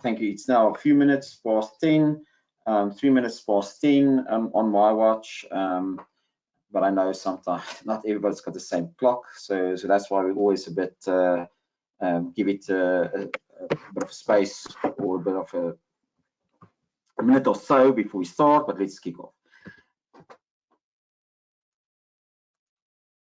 thank you. It's now a few minutes past 10, 3 minutes past 10 on my watch. But I know sometimes not everybody's got the same clock, so that's why we always a bit give it a bit of space or a bit of a minute or so before we start. But let's kick off.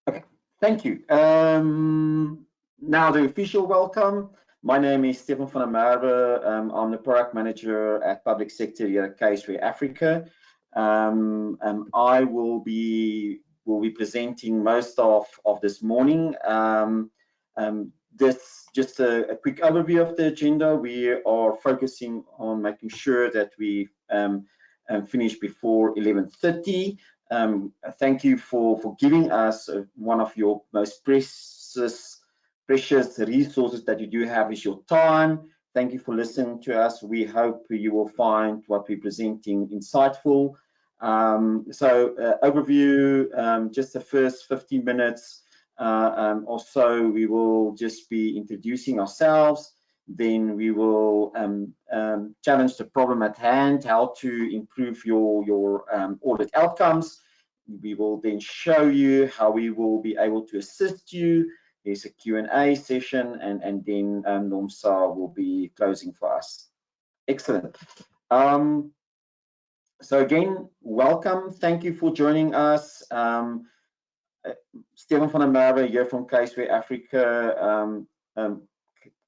Okay, thank you. Now the official welcome. My name is Stefan van der Merwe. I'm the product manager at public sector here at Caseware Africa. I will be presenting most of this morning. This just a quick overview of the agenda. We are focusing on making sure that we finish before 11:30. Thank you for giving us one of your most precious resources that you do have is your time. Thank you for listening to us. We hope you will find what we're presenting insightful. Overview, just the first 15 minutes or so, we will just be introducing ourselves. Then we will challenge the problem at hand, how to improve your audit outcomes. We will then show you how we will be able to assist you. There's a Q&A session, and then Nomsa will be closing for us. Excellent. So again, welcome. Thank you for joining us. Stefan van der Merwe here from Caseware Africa.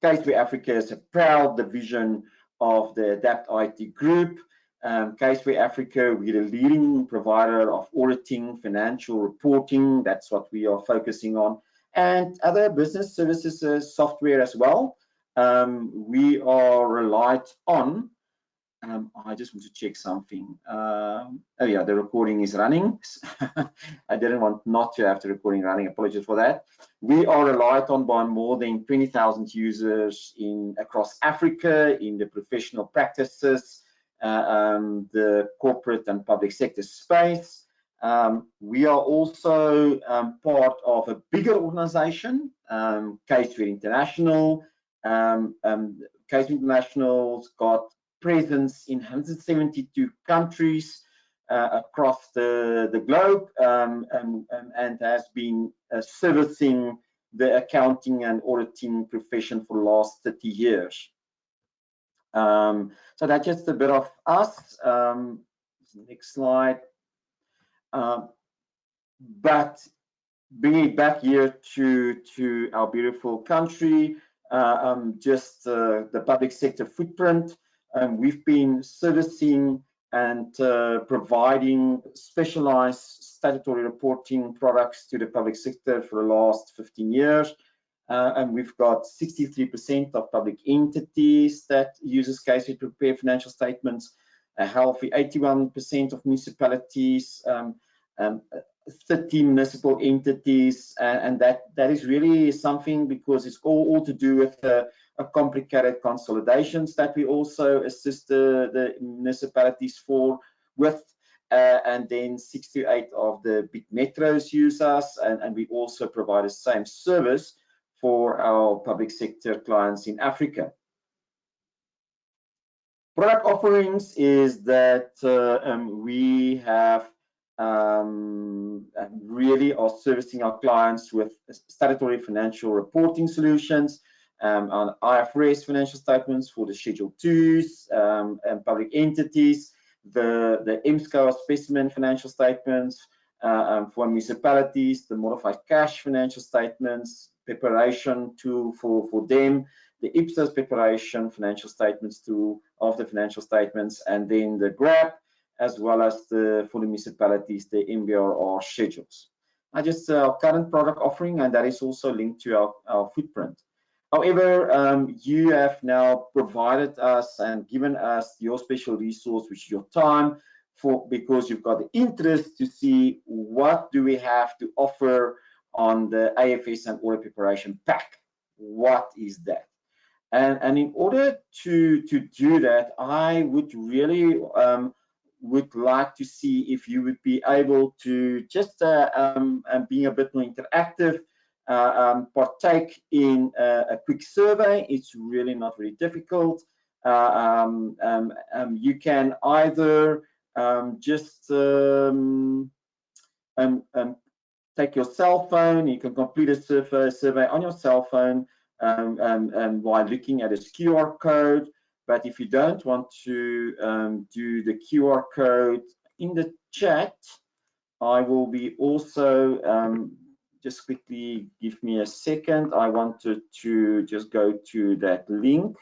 Caseware Africa is a proud division of the Adapt IT Group. Caseware Africa, we're a leading provider of auditing, financial reporting. That's what we are focusing on, and other business services software as well. We are relied on. I just want to check something. Oh yeah, the recording is running. I didn't want not to have the recording running. Apologies for that. We are relied on by more than 20,000 users across Africa in the professional practices, the corporate and public sector space. We are also part of a bigger organization, Caseware International. Caseware International's got presence in 172 countries across the globe, and has been servicing the accounting and auditing profession for the last 30 years. So that's just a bit of us. Next slide. But bringing it back here to our beautiful country, just the public sector footprint. We've been servicing and providing specialized statutory reporting products to the public sector for the last 15 years. And we've got 63% of public entities that uses Caseware to prepare financial statements, a healthy 81% of municipalities, 30 municipal entities, and that is really something because it's all to do with a complicated consolidations that we also assist the municipalities with, and then 6 to 8 of the big metros use us, and we also provide the same service for our public sector clients in Africa. Product offerings is that we have really are servicing our clients with statutory financial reporting solutions, on IFRS financial statements for the Schedule 2s and public entities, the MSCA specimen financial statements for municipalities, the modified cash financial statements, preparation tool for them, the Ipsos preparation financial statements tool of the financial statements, and then the GRAP, as well as for the municipalities, the MBRR schedules. Just our current product offering, and that is also linked to our footprint. However, you have now provided us and given us your special resource, which is your time, because you've got the interest to see what do we have to offer on the AFS and audit preparation pack. What is that? And in order to do that, I would really would like to see if you would be able to just being a bit more interactive, partake in a quick survey. It's really not very difficult. you can either just take your cell phone. You can complete a survey on your cell phone while looking at a QR code. But if you don't want to do the QR code in the chat, I will be also just quickly give me a second. I wanted to just go to that link.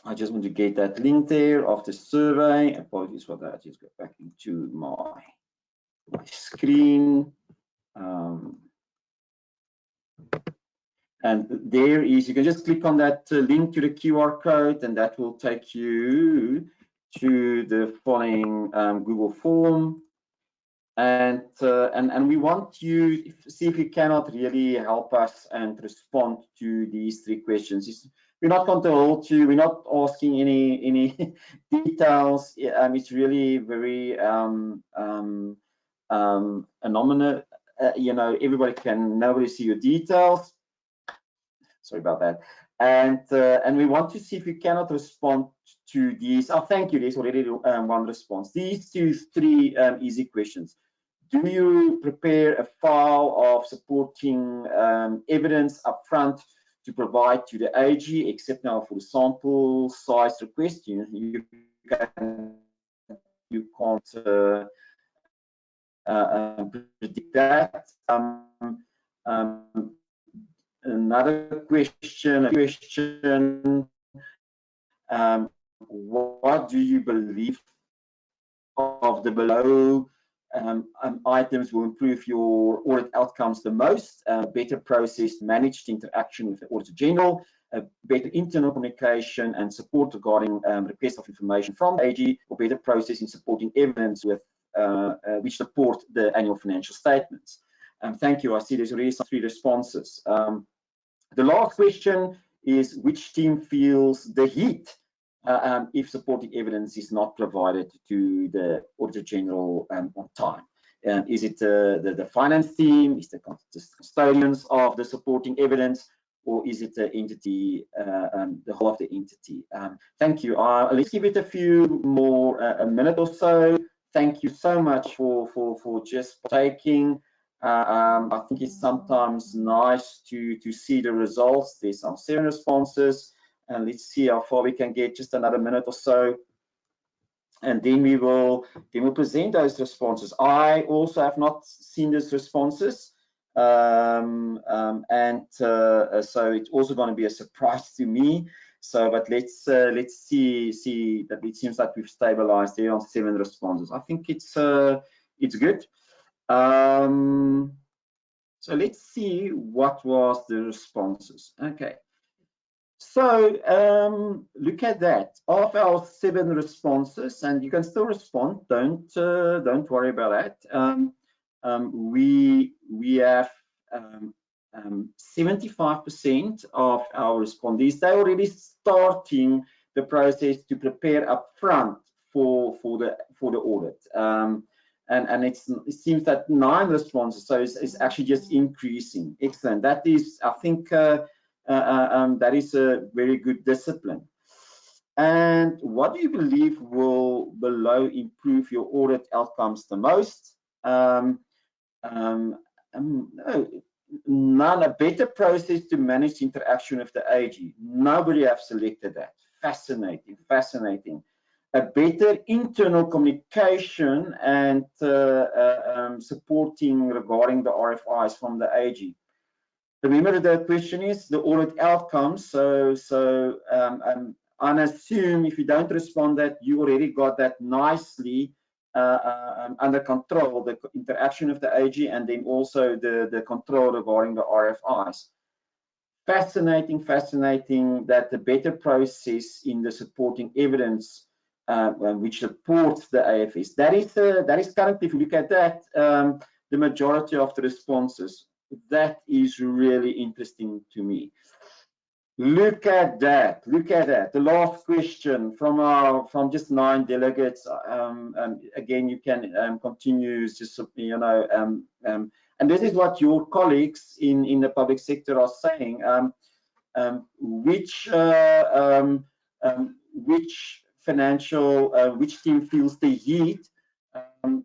I just want to get that link there of the survey. Apologies for that. Just go back into my screen. And there is, you can just click on that link to the QR code, and that will take you to the following Google form. And we want you, see if you cannot really help us and respond to these 3 questions. We're not going to hold you. We're not asking any details. It's really very anonymous. You know, nobody see your details. Sorry about that. And we want to see if you cannot respond to these. Oh, thank you. There's already one response. These 3 easy questions. Do you prepare a file of supporting evidence upfront to provide to the AG, except now for the sample size request? You can't predict that. Another question, what do you believe of the below items will improve your audit outcomes the most? Better process managed interaction with the Auditor General, better internal communication and support regarding request of information from the AG, or better process in supporting evidence with which support the annual financial statements. Thank you. I see there's already some 3 responses. The last question is, which team feels the heat if supporting evidence is not provided to the Auditor General on time? Is it the finance team? Is it the custodians of the supporting evidence? Or is it the entity, the whole of the entity? Thank you. Let's give it a few more, a minute or so. Thank you so much for just taking. I think it's sometimes nice to see the results. There's some 7 responses, and let's see how far we can get. Just another minute or so, and then we'll present those responses. I also have not seen these responses, so it's also going to be a surprise to me. So, but let's see that it seems like we've stabilized there on 7 responses. I think it's good. So let's see what was the responses. Okay, so look at that. Of our 7 responses, and you can still respond. Don't worry about that. We have 75% of our respondees. They're already starting the process to prepare upfront for the audit. And it seems that 9 responses, so it's actually just increasing. Excellent. That is, I think, that is a very good discipline. And what do you believe will below improve your audit outcomes the most? None. A better process to manage interaction with the AG. Nobody have selected that. Fascinating, fascinating. A better internal communication and supporting regarding the RFIs from the AG. Remember, the question is the audit outcomes. So I assume if you don't respond that you already got that nicely under control, the interaction of the AG, and then also the control regarding the RFIs. Fascinating, fascinating that the better process in the supporting evidence which supports the AFS. That is currently, if you look at that, the majority of the responses. That is really interesting to me. Look at that. Look at that. The last question from just 9 delegates. Again, you can continue just, you know, and this is what your colleagues in the public sector are saying. which team feels the heat in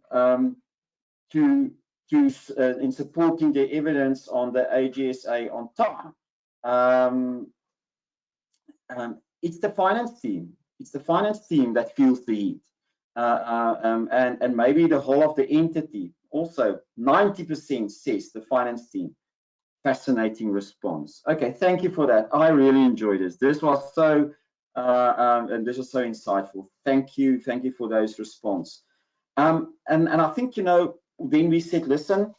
supporting the evidence on the AGSA on time. It's the finance team. It's the finance team that feels the heat, and maybe the whole of the entity. Also, 90% says the finance team. Fascinating response. Okay, thank you for that. I really enjoyed this. This was so and this was so insightful. Thank you for those response. And I think, you know, then we said, listen,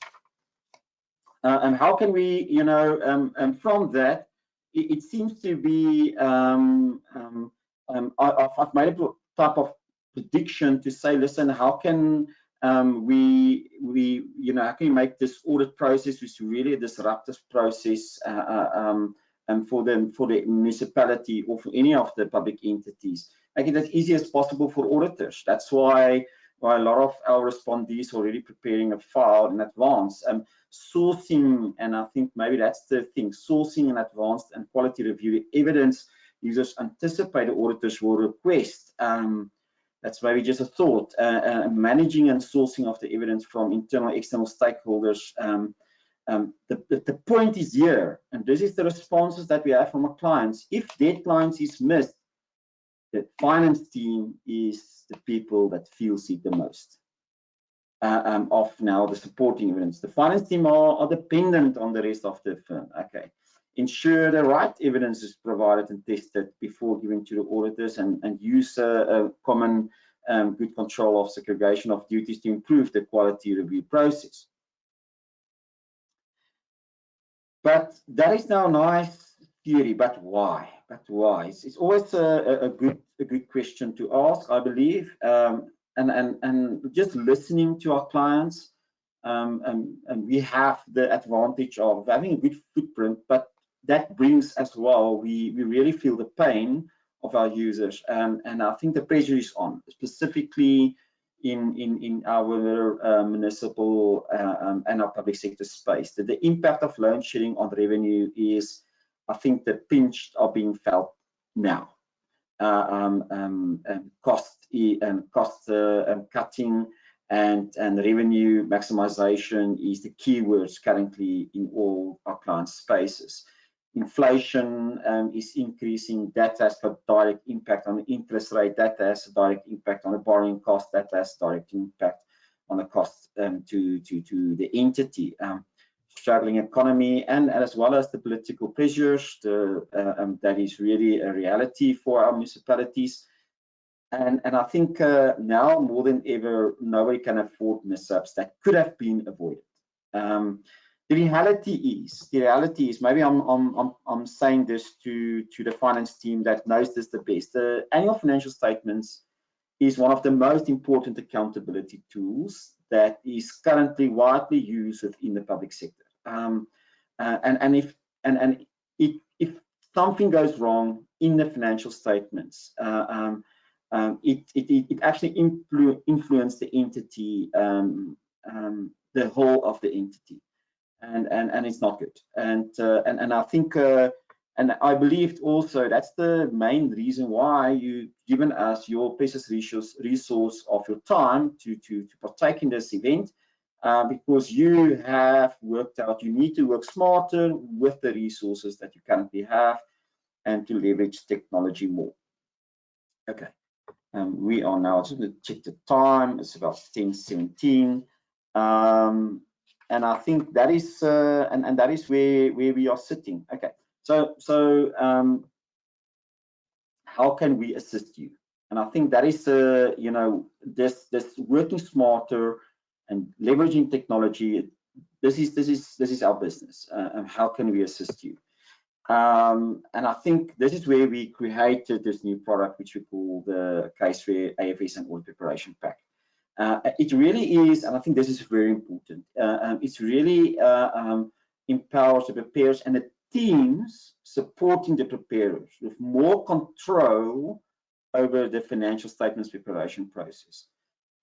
and how can we, you know, and from that, it seems to be I've made a type of prediction to say, listen, how can we you know, how can we make this audit process, which is really a disruptive process, and for the municipality or for any of the public entities, make it as easy as possible for auditors. That's why a lot of our respondees are already preparing a file in advance. Sourcing, and I think maybe that's the thing, sourcing in advance and quality review evidence users anticipate the auditors will request. That's maybe just a thought. Managing and sourcing of the evidence from internal, external stakeholders. The point is here, and this is the responses that we have from our clients. If deadlines is missed, the finance team is the people that feels it the most. Of now the supporting evidence. The finance team are dependent on the rest of the firm. Okay. Ensure the right evidence is provided and tested before giving to the auditors, and use a common good control of segregation of duties to improve the quality review process. But that is now nice theory, but why? But why? It's always a good question to ask, I believe. And just listening to our clients, and we have the advantage of having a good footprint, but that brings as well, we really feel the pain of our users, and I think the pressure is on, specifically in our municipal and our public sector space. The impact of load shedding on revenue is, I think, the pinch are being felt now. Cost cutting and revenue maximization is the keywords currently in all our client spaces. Inflation is increasing. That has got direct impact on the interest rate. That has a direct impact on the borrowing cost. That has direct impact on the cost to the entity. Struggling economy, and as well as the political pressures, that is really a reality for our municipalities. And I think now more than ever, nobody can afford mishaps that could have been avoided. The reality is, maybe I'm saying this to the finance team that knows this the best. The annual financial statements is one of the most important accountability tools that is currently widely used within the public sector. And if something goes wrong in the financial statements, it actually influences the entity, the whole of the entity, and it's not good. And I think, and I believed also that's the main reason why you've given us your precious resource of your time to partake in this event, because you have worked out you need to work smarter with the resources that you currently have and to leverage technology more. Okay, we are now just going to check the time. It's about 10:17. And I think that is and that is where we are sitting. Okay, so how can we assist you? And I think that is you know, this working smarter and leveraging technology. This is our business. And how can we assist you? And I think this is where we created this new product, which we call the Caseware AFS and Audit Preparation Pack. It really is, and I think this is very important. It's really empowers the preparers and the teams supporting the preparers with more control over the financial statements preparation process.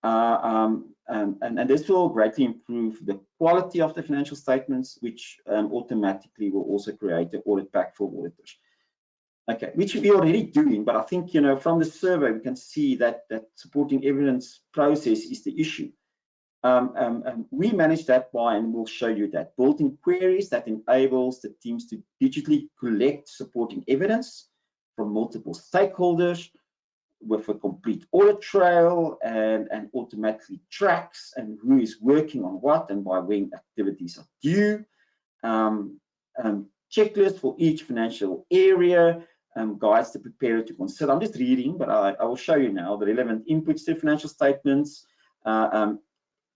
And this will greatly improve the quality of the financial statements, which automatically will also create an audit pack for auditors. Okay, which we're already doing, but I think, you know, from the survey we can see that supporting evidence process is the issue. We manage that by, and we'll show you that, built-in queries that enables the teams to digitally collect supporting evidence from multiple stakeholders with a complete audit trail, and automatically tracks and who is working on what and by when activities are due. Checklist for each financial area, guides the preparer to consider. I'm just reading, but I will show you now the relevant inputs to financial statements.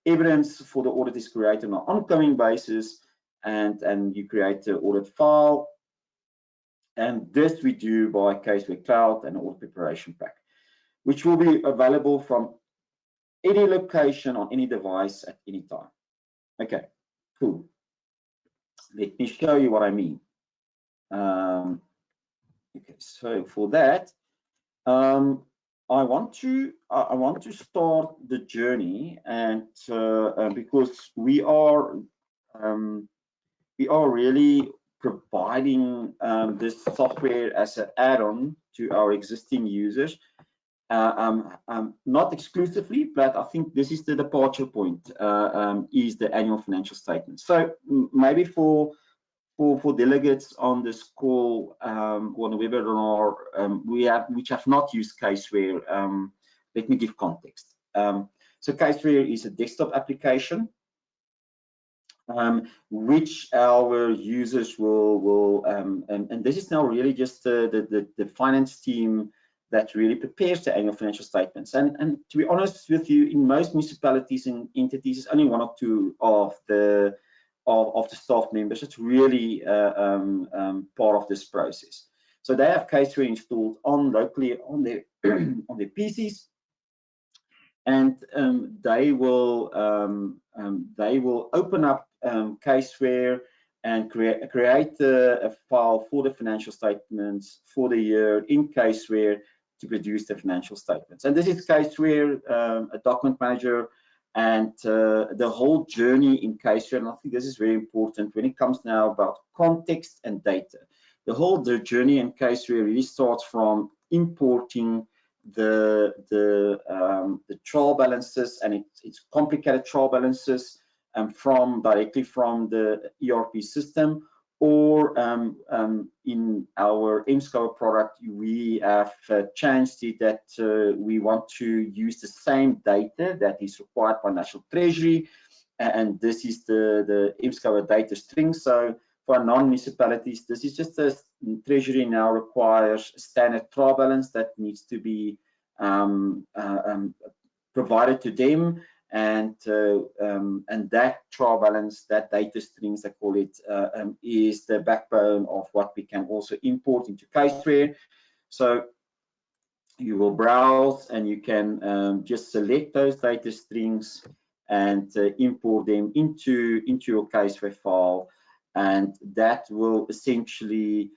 Evidence for the audit is created on an ongoing basis, and you create the audit file. And this we do by Caseware Cloud and audit preparation pack, which will be available from any location on any device at any time. Okay, cool. Let me show you what I mean. Okay, so for that, I want to start the journey, and because we are really providing this software as an add-on to our existing users, not exclusively, but I think this is the departure point, is the annual financial statement. So maybe for delegates on this call or on the webinar, which have not used Caseware, let me give context. So Caseware is a desktop application which our users will and this is now really just the finance team that really prepares the annual financial statements. And to be honest with you, in most municipalities and entities, it's only one or two of the staff members. It's really part of this process. So they have Caseware installed locally on their on their PCs, and they will open up Caseware and create a file for the financial statements for the year in Caseware to produce the financial statements. And this is Caseware, a document manager, and the whole journey in Caseware. And I think this is very important when it comes now about context and data. The journey in Caseware really starts from importing the trial balances, and it's complicated trial balances, directly from the ERP system, or in our MSCOA product, we have changed it that we want to use the same data that is required by National Treasury, and this is the MSCOA data string. So for non-municipalities, this is just a Treasury now requires a standard trial balance that needs to be provided to them. And that trial balance, that data strings, I call it, is the backbone of what we can also import into Caseware. So you will browse and you can just select those data strings and import them into your Caseware file, and that will essentially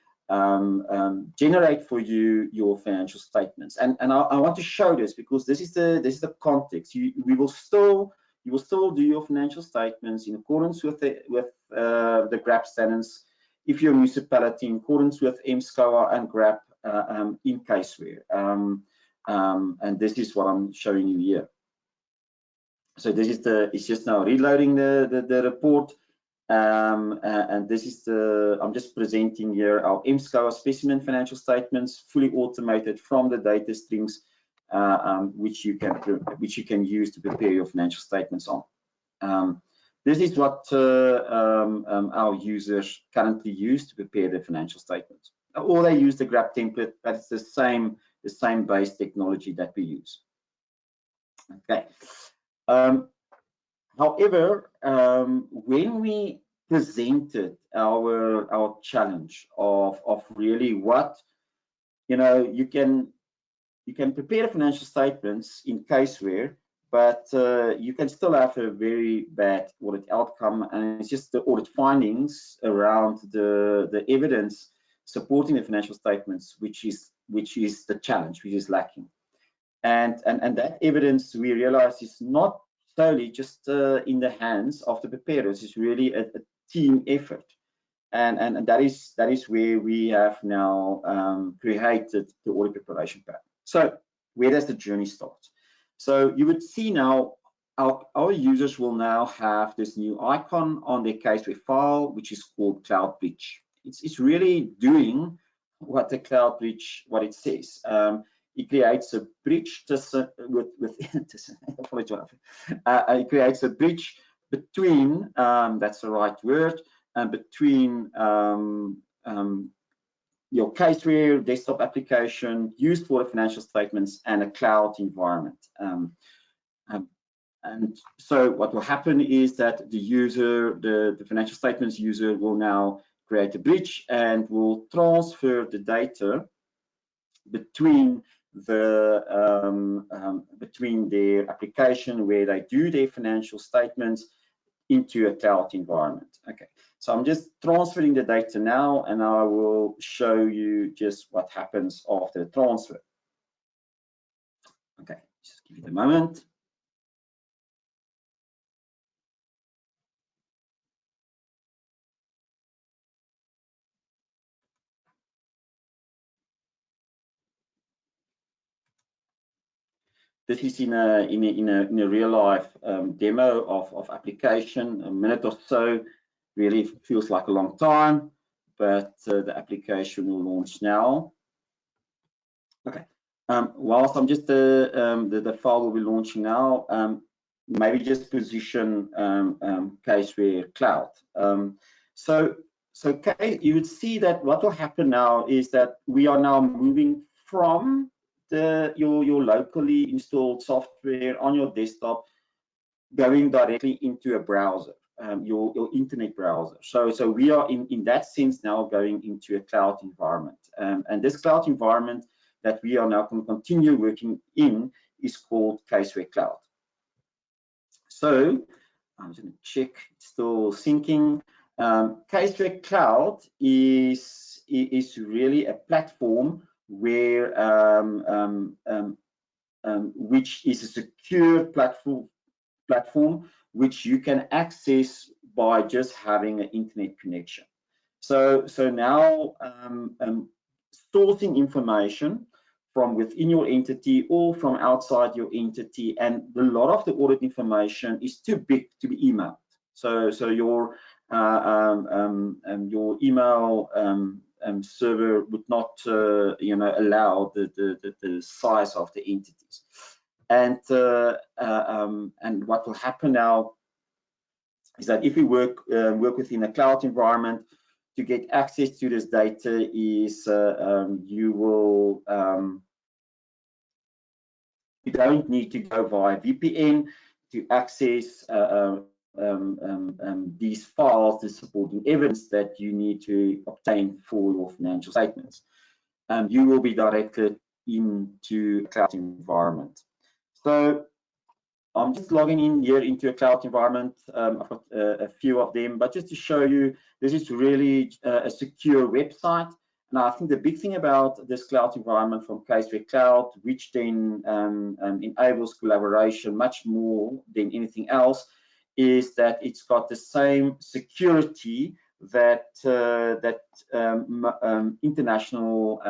generate for you your financial statements. And I want to show this because this is the context. You will still do your financial statements in accordance with the GRAP standards if you're a municipality, in accordance with MSCOA and GRAP in Caseware. And this is what I'm showing you here. So this is it's just now reloading the report. And this is I'm just presenting here our MSCOA specimen financial statements, fully automated from the data strings, which you can use to prepare your financial statements on. This is what our users currently use to prepare their financial statements. Or they use the GRAP template, but it's the same base technology that we use. Okay. However, when we presented our challenge of really what, you can prepare financial statements in Caseware, but you can still have a very bad audit outcome, and it's just the audit findings around the evidence supporting the financial statements, which is the challenge, which is lacking. and that evidence we realize is not solely just in the hands of the preparers. It's really a team effort, and that is where we have now created the audit preparation pack. So where does the journey start? So you would see now our users will now have this new icon on their Caseware file, which is called Cloud Bridge. It's really doing what the Cloud Bridge, what it says. It creates a bridge it creates a bridge between, that's the right word, between your Caseware desktop application used for the financial statements and a cloud environment. And so what will happen is that the user, the financial statements user, will now create a bridge and will transfer the data between between their application where they do their financial statements into a cloud environment. Okay, so I'm just transferring the data now, and I will show you just what happens after the transfer. Okay, just give it a moment. This is in a real life demo of application, a minute or so. Really feels like a long time, but the application will launch now. Okay. Whilst I'm just the file will be launching now, maybe just position Caseware Cloud. So you would see that what will happen now is that we are now moving from your locally installed software on your desktop, going directly into a browser, your internet browser. So we are in that sense now going into a cloud environment, and this cloud environment that we are now going to continue working in is called Caseware Cloud. So I'm going to check, it's still syncing. Caseware Cloud is really a platform where which is a secure platform which you can access by just having an internet connection. So now sourcing information from within your entity or from outside your entity, and a lot of the audit information is too big to be emailed. So your email server would not allow the size of the entities, and what will happen now is that if we work within a cloud environment, to get access to this data is you don't need to go via VPN to access these files, the supporting evidence that you need to obtain for your financial statements. You will be directed into a cloud environment. So I'm just logging in here into a cloud environment. I've got a few of them, but just to show you, this is really a secure website. And I think the big thing about this cloud environment from Caseware Cloud, which then enables collaboration much more than anything else, is that it's got the same security that international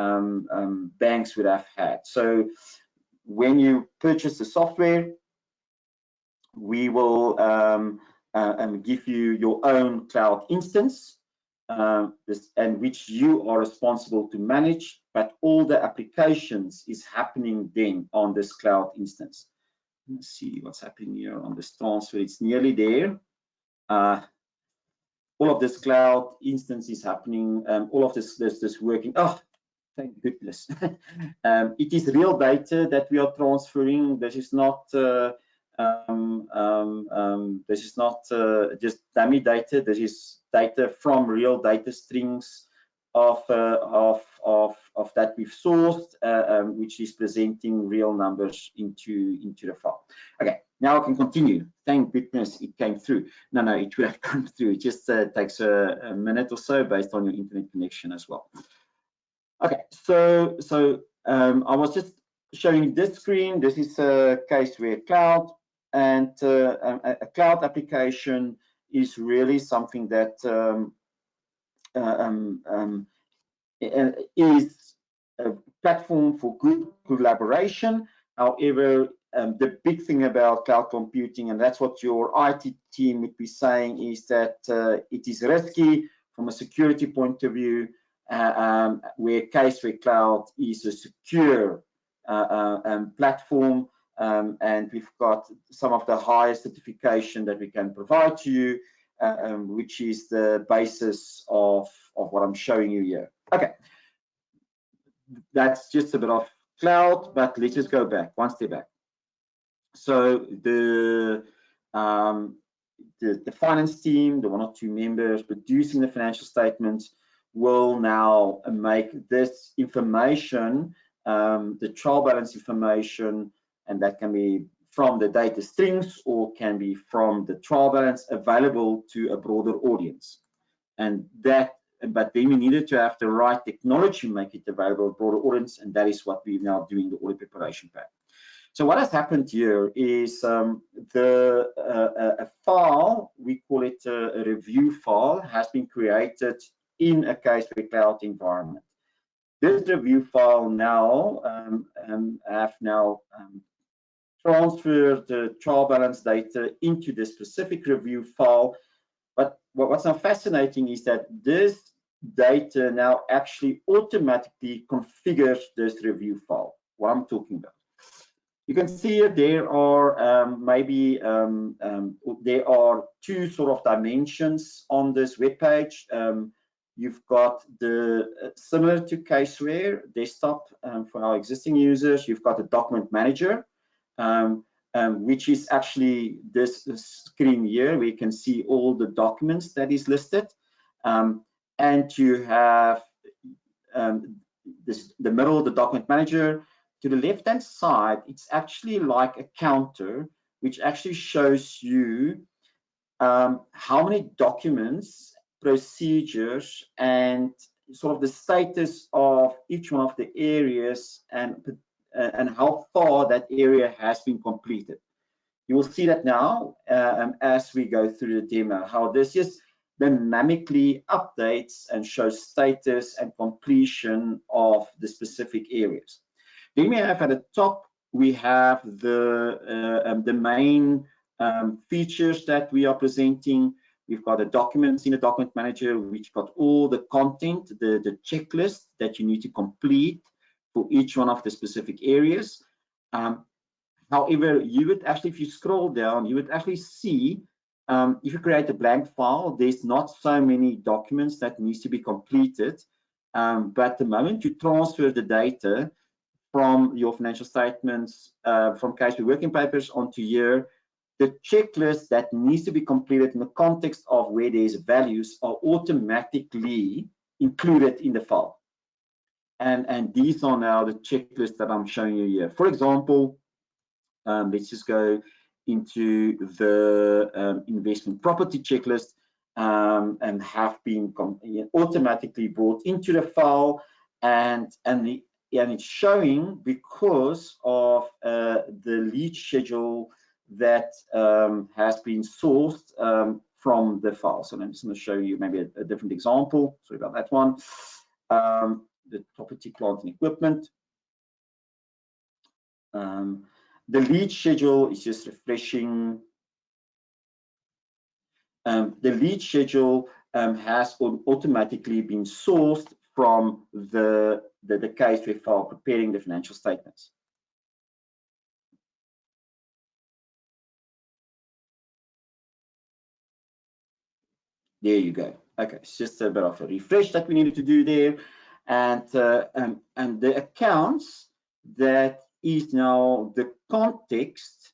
banks would have had. So when you purchase the software, we will give you your own cloud instance, and which you are responsible to manage, but all the applications is happening then on this cloud instance. Let's see what's happening here on this transfer. It's nearly there. All of this cloud instance is happening. All of this working. Oh, thank goodness. It is real data that we are transferring. This is not just dummy data. This is data from real data strings of that we've sourced, which is presenting real numbers into the file. Okay, now I can continue. Thank goodness it came through. No, it would have come through. It just takes a minute or so based on your internet connection as well. Okay, so I was just showing this screen. This is a Caseware Cloud, and a cloud application is really something that is a platform for good collaboration. However, the big thing about cloud computing, and that's what your IT team would be saying, is that it is risky from a security point of view, where Caseware Cloud is a secure platform, and we've got some of the highest certification that we can provide to you, which is the basis of what I'm showing you here. Okay, that's just a bit of cloud, but let's just go back, one step back. So the finance team, the 1 or 2 members producing the financial statements, will now make this information, the trial balance information, and that can be from the data strings or can be from the trial balance, available to a broader audience. And that, but then we needed to have the right technology to make it available to a broader audience, and that is what we're now doing, the audit preparation pack. So what has happened here is a file, we call it a review file, has been created in a Caseware Cloud environment. This review file now have now transferred the trial balance data into the specific review file. But what's now fascinating is that this data now actually automatically configures this review file, what I'm talking about. You can see here there are there are 2 sort of dimensions on this web page. You've got the similar to Caseware desktop for our existing users. You've got the document manager, which is actually this screen here where you can see all the documents that is listed, and you have the middle of the document manager. To the left-hand side, it's actually like a counter, which actually shows you how many documents, procedures, and sort of the status of each one of the areas, and how far that area has been completed. You will see that now as we go through the demo, how this just dynamically updates and shows status and completion of the specific areas. Then we have at the top, we have the main features that we are presenting. We've got the documents in the document manager, which got all the content, the checklist that you need to complete for each one of the specific areas. However, you would actually, if you scroll down, you would actually see, if you create a blank file, there's not so many documents that needs to be completed. But the moment you transfer the data from your financial statements, from Caseware working papers onto here, the checklist that needs to be completed in the context of where there's values are automatically included in the file. And these are now the checklists that I'm showing you here. For example, let's just go into the investment property checklist, and have been automatically brought into the file, and it's showing because of the lead schedule that has been sourced from the file. So I'm just going to show you maybe a different example. Sorry about that one. The property, plant and equipment. The lead schedule is just refreshing. The lead schedule has automatically been sourced from the Caseware file preparing the financial statements. There you go. Okay, it's just a bit of a refresh that we needed to do there, and the accounts, that is now the context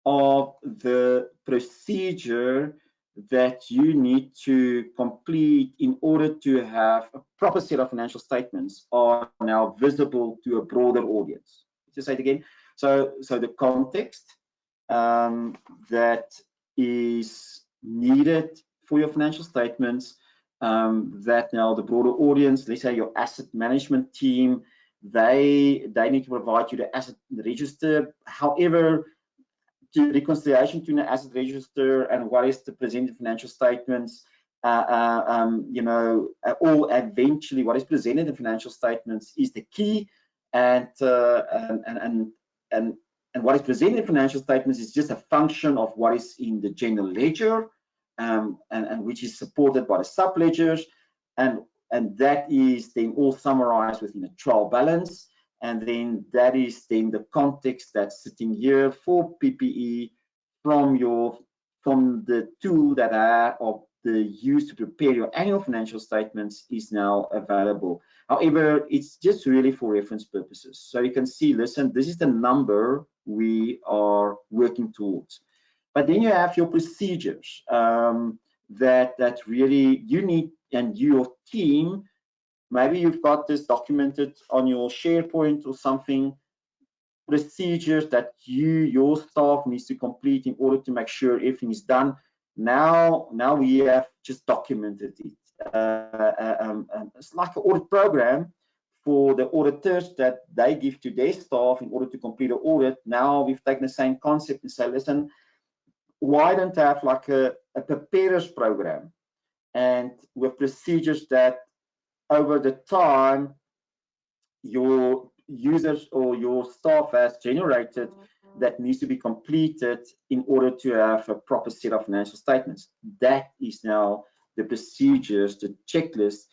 of the procedure that you need to complete in order to have a proper set of financial statements are now visible to a broader audience. Just say it again. So the context that is needed for your financial statements, that now the broader audience, let's say your asset management team, they need to provide you the asset register. However, the reconciliation between the asset register and what is the presented financial statements, you know, or eventually what is presented in financial statements is the key, and what is presented in financial statements is just a function of what is in the general ledger, and which is supported by the sub ledgers, and that is then all summarized within a trial balance. And then that is then the context that's sitting here for PPE from the tool that are used to prepare your annual financial statements is now available. However, it's just really for reference purposes. So you can see, listen, this is the number we are working towards. But then you have your procedures that really you need, and your team, maybe you've got this documented on your SharePoint or something, procedures that your staff needs to complete in order to make sure everything is done. Now we have just documented it. It's like an audit program for the auditors that they give to their staff in order to complete an audit. Now we've taken the same concept and say, listen, why don't have like a preparers program, and with procedures that over the time your users or your staff has generated that needs to be completed in order to have a proper set of financial statements. That is now the procedures, the checklist